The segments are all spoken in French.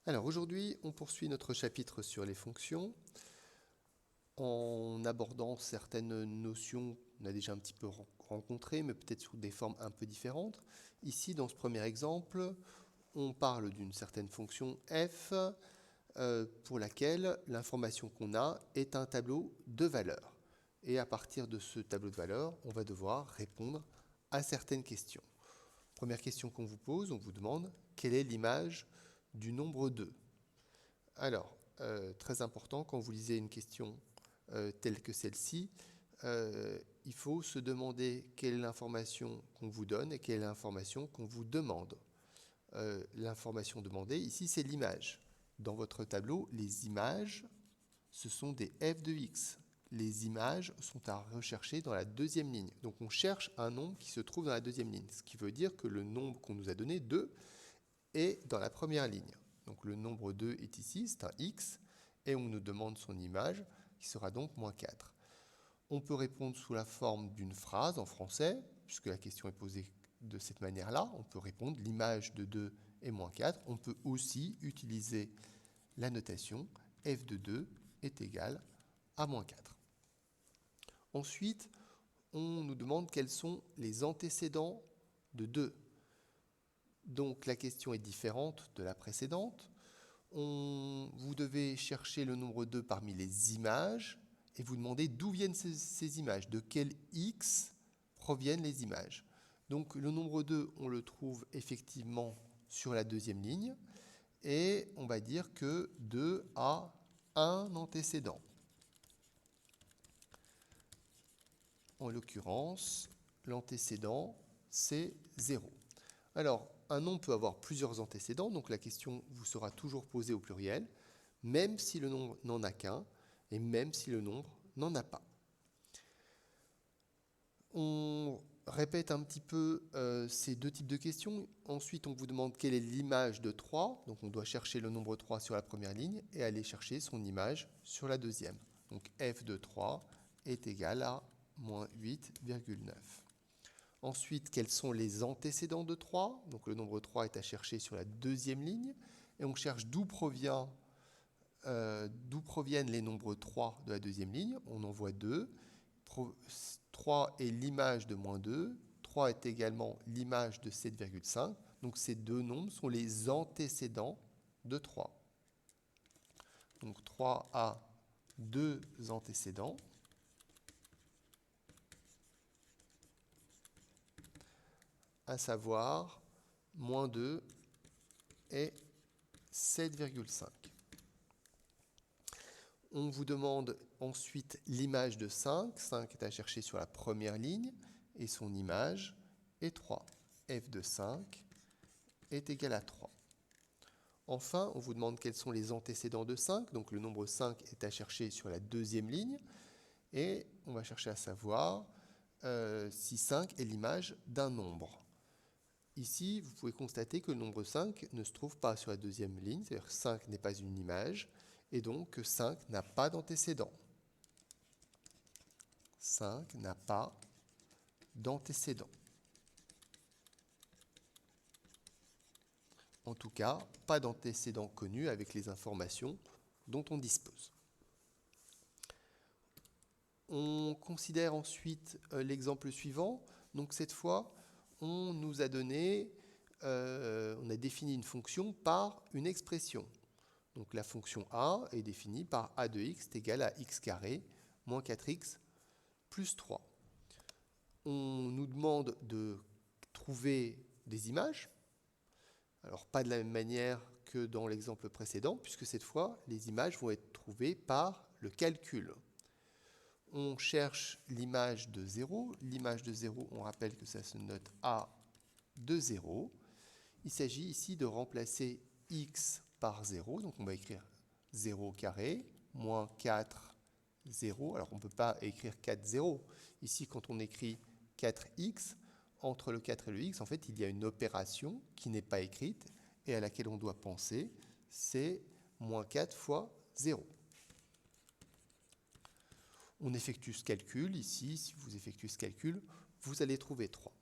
Alors aujourd'hui, on poursuit notre chapitre sur les fonctions en abordant certaines notions qu'on a déjà un petit peu rencontrées, mais peut-être sous des formes un peu différentes. Ici, dans ce premier exemple, on parle d'une certaine fonction f pour laquelle l'information qu'on a est un tableau de valeurs. Et à partir de ce tableau de valeurs, on va devoir répondre à certaines questions. Première question qu'on vous pose, on vous demande quelle est l'image du nombre 2. Alors, très important, quand vous lisez une question telle que celle-ci, il faut se demander quelle est l'information qu'on vous donne et quelle est l'information qu'on vous demande. L'information demandée, ici, c'est l'image. Dans votre tableau, les images, ce sont des f de x. Les images sont à rechercher dans la deuxième ligne. Donc on cherche un nombre qui se trouve dans la deuxième ligne, ce qui veut dire que le nombre qu'on nous a donné, 2, est dans la première ligne. Donc le nombre 2 est ici, c'est un x, et on nous demande son image, qui sera donc moins 4. On peut répondre sous la forme d'une phrase en français, puisque la question est posée de cette manière-là. On peut répondre l'image de 2 est moins 4. On peut aussi utiliser la notation f de 2 est égal à moins 4. Ensuite, on nous demande quels sont les antécédents de 2. Donc la question est différente de la précédente. Vous devez chercher le nombre 2 parmi les images et vous demandez d'où viennent ces images, de quel x proviennent les images. Donc le nombre 2, on le trouve effectivement sur la deuxième ligne et on va dire que 2 a un antécédent. En l'occurrence, l'antécédent, c'est 0. Alors, un nombre peut avoir plusieurs antécédents, donc la question vous sera toujours posée au pluriel, même si le nombre n'en a qu'un, et même si le nombre n'en a pas. On répète un petit peu ces deux types de questions. Ensuite, on vous demande quelle est l'image de 3. Donc, on doit chercher le nombre 3 sur la première ligne et aller chercher son image sur la deuxième. Donc, f de 3 est égal à moins 8,9. Ensuite, quels sont les antécédents de 3? Donc le nombre 3 est à chercher sur la deuxième ligne. Et on cherche d'où proviennent les nombres 3 de la deuxième ligne. On en voit 2. 3 est l'image de moins 2. 3 est également l'image de 7,5. Donc ces deux nombres sont les antécédents de 3. Donc 3 a deux antécédents. À savoir moins 2 et 7,5. On vous demande ensuite l'image de 5. 5 est à chercher sur la première ligne et son image est 3. f de 5 est égal à 3. Enfin, on vous demande quels sont les antécédents de 5. Donc le nombre 5 est à chercher sur la deuxième ligne et on va chercher à savoir si 5 est l'image d'un nombre. Ici, vous pouvez constater que le nombre 5 ne se trouve pas sur la deuxième ligne, c'est-à-dire que 5 n'est pas une image, et donc que 5 n'a pas d'antécédent. 5 n'a pas d'antécédent. En tout cas, pas d'antécédent connu avec les informations dont on dispose. On considère ensuite l'exemple suivant. Donc cette fois, on nous a donné, on a défini une fonction par une expression. Donc la fonction a est définie par a de x est égal à x carré moins 4x plus 3. On nous demande de trouver des images. Alors pas de la même manière que dans l'exemple précédent, puisque cette fois, les images vont être trouvées par le calcul. On cherche l'image de 0. L'image de 0, on rappelle que ça se note a de 0. Il s'agit ici de remplacer x par 0. Donc on va écrire 0 carré, moins 4, 0. Alors on ne peut pas écrire 4, 0. Ici, quand on écrit 4x, entre le 4 et le x, en fait, il y a une opération qui n'est pas écrite et à laquelle on doit penser. C'est moins 4 fois 0. On effectue ce calcul. Ici, si vous effectuez ce calcul, vous allez trouver 3.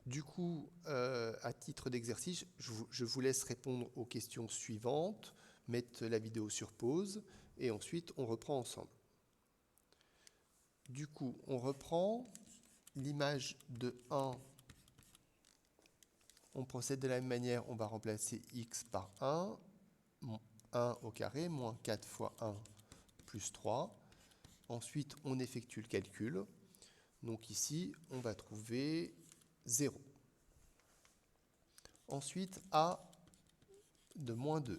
Du coup, à titre d'exercice, je vous laisse répondre aux questions suivantes, mettre la vidéo sur pause, et ensuite on reprend ensemble. Du coup, on reprend l'image de 1. On procède de la même manière, on va remplacer x par 1, 1 au carré, moins 4 fois 1 plus 3. Ensuite, on effectue le calcul. Donc ici, on va trouver 0. Ensuite, a de moins 2.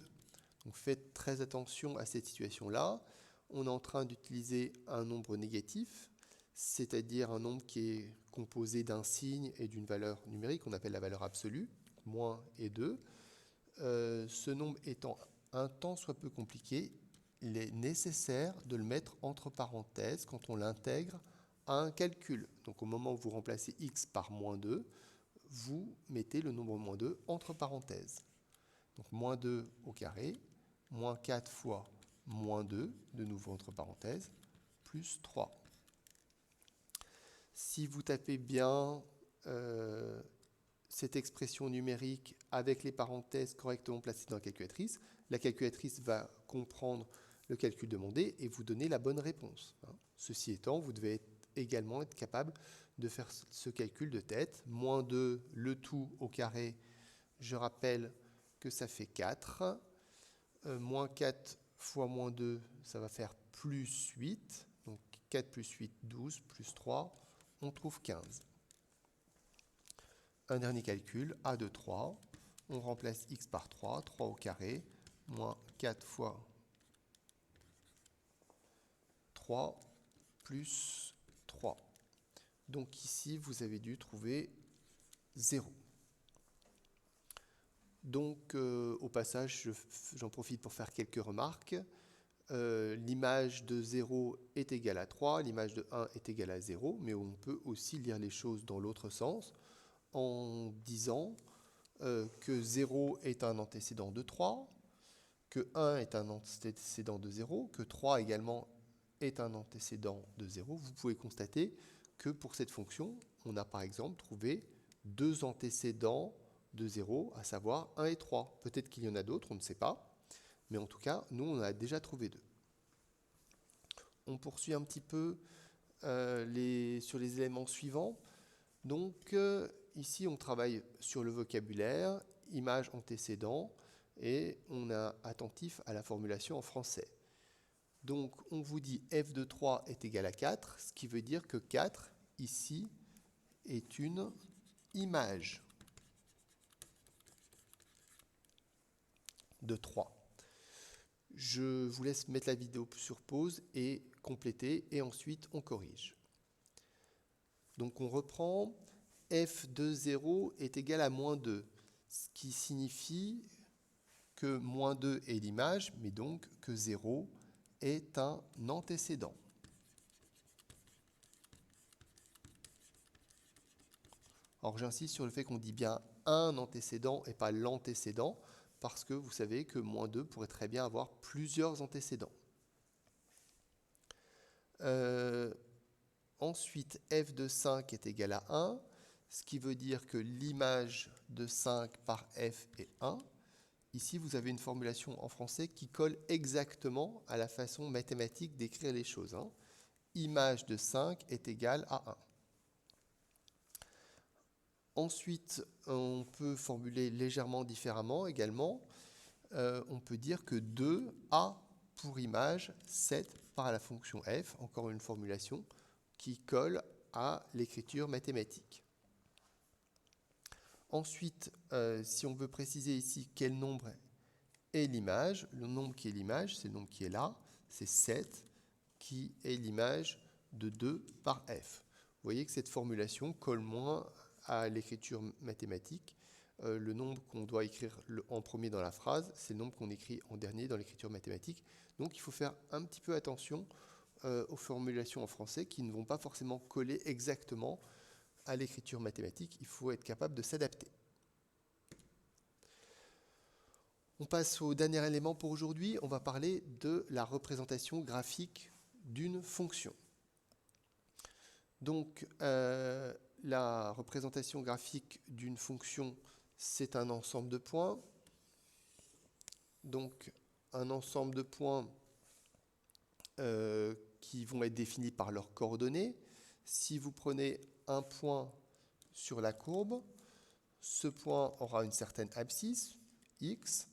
Donc faites très attention à cette situation-là. On est en train d'utiliser un nombre négatif, c'est-à-dire un nombre qui est composé d'un signe et d'une valeur numérique, qu'on appelle la valeur absolue, moins et 2. Ce nombre étant un tant soit peu compliqué, il est nécessaire de le mettre entre parenthèses quand on l'intègre à un calcul. Donc au moment où vous remplacez x par moins 2, vous mettez le nombre moins 2 entre parenthèses. Donc moins 2 au carré, moins 4 fois moins 2, de nouveau entre parenthèses, plus 3. Si vous tapez bien cette expression numérique avec les parenthèses correctement placées dans la calculatrice va comprendre le calcul demandé et vous donner la bonne réponse. Ceci étant, vous devez également être capable de faire ce calcul de tête. Moins 2, le tout au carré, je rappelle que ça fait 4. Moins 4 fois moins 2, ça va faire plus 8. Donc 4 plus 8, 12, plus 3, on trouve 15. Un dernier calcul, a de 3. On remplace x par 3, 3 au carré, moins 4 fois 3, plus 3. Donc ici, vous avez dû trouver 0. Donc, au passage, j'en profite pour faire quelques remarques. L'image de 0 est égale à 3, l'image de 1 est égale à 0, mais on peut aussi lire les choses dans l'autre sens en disant que 0 est un antécédent de 3, que 1 est un antécédent de 0, que 3 également est un antécédent de 0. Vous pouvez constater que pour cette fonction, on a par exemple trouvé deux antécédents de 0, à savoir 1 et 3. Peut-être qu'il y en a d'autres, on ne sait pas. Mais en tout cas, nous, on en a déjà trouvé 2. On poursuit un petit peu sur les éléments suivants. Donc, ici, on travaille sur le vocabulaire, image antécédent, et on est attentif à la formulation en français. Donc, on vous dit f de 3 est égal à 4, ce qui veut dire que 4, ici, est une image de 3. Je vous laisse mettre la vidéo sur pause et compléter, et ensuite on corrige. Donc on reprend, f de 0 est égal à moins 2, ce qui signifie que moins 2 est l'image, mais donc que 0 est un antécédent. Alors j'insiste sur le fait qu'on dit bien un antécédent et pas l'antécédent, parce que vous savez que moins 2 pourrait très bien avoir plusieurs antécédents. Ensuite, f de 5 est égal à 1, ce qui veut dire que l'image de 5 par f est 1. Ici, vous avez une formulation en français qui colle exactement à la façon mathématique d'écrire les choses. Image de 5 est égale à 1. Ensuite, on peut formuler légèrement différemment également. On peut dire que 2 a pour image 7 par la fonction f, encore une formulation qui colle à l'écriture mathématique. Ensuite, si on veut préciser ici quel nombre est l'image, le nombre qui est l'image, c'est le nombre qui est là, c'est 7, qui est l'image de 2 par f. Vous voyez que cette formulation colle moins à l'écriture mathématique. Le nombre qu'on doit écrire en premier dans la phrase, c'est le nombre qu'on écrit en dernier dans l'écriture mathématique. Donc il faut faire un petit peu attention aux formulations en français qui ne vont pas forcément coller exactement à l'écriture mathématique. Il faut être capable de s'adapter. On passe au dernier élément pour aujourd'hui. On va parler de la représentation graphique d'une fonction. Donc, la représentation graphique d'une fonction, c'est un ensemble de points. Donc, un ensemble de points qui vont être définis par leurs coordonnées. Si vous prenez un point sur la courbe, ce point aura une certaine abscisse, x,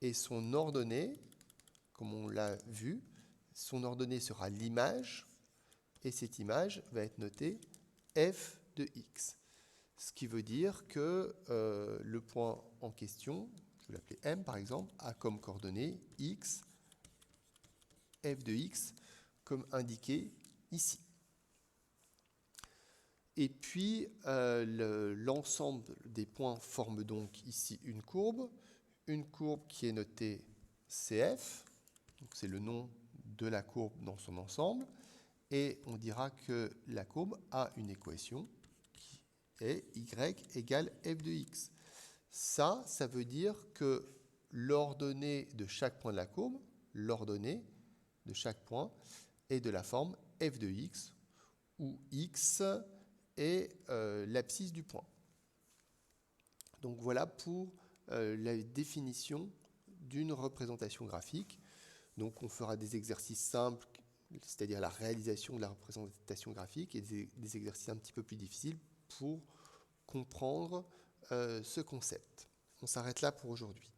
et son ordonnée, comme on l'a vu, son ordonnée sera l'image, et cette image va être notée f de x. Ce qui veut dire que le point en question, je vais l'appeler M par exemple, a comme coordonnée x, f de x, comme indiqué ici. Et puis, l'ensemble des points forme donc ici une courbe qui est notée CF, donc c'est le nom de la courbe dans son ensemble, et on dira que la courbe a une équation qui est y égale f de x. Ça veut dire que l'ordonnée de chaque point de la courbe, l'ordonnée de chaque point, est de la forme f de x, où x est l'abscisse du point. Donc voilà pour la définition d'une représentation graphique. Donc on fera des exercices simples, c'est-à-dire la réalisation de la représentation graphique, et des exercices un petit peu plus difficiles pour comprendre ce concept. On s'arrête là pour aujourd'hui.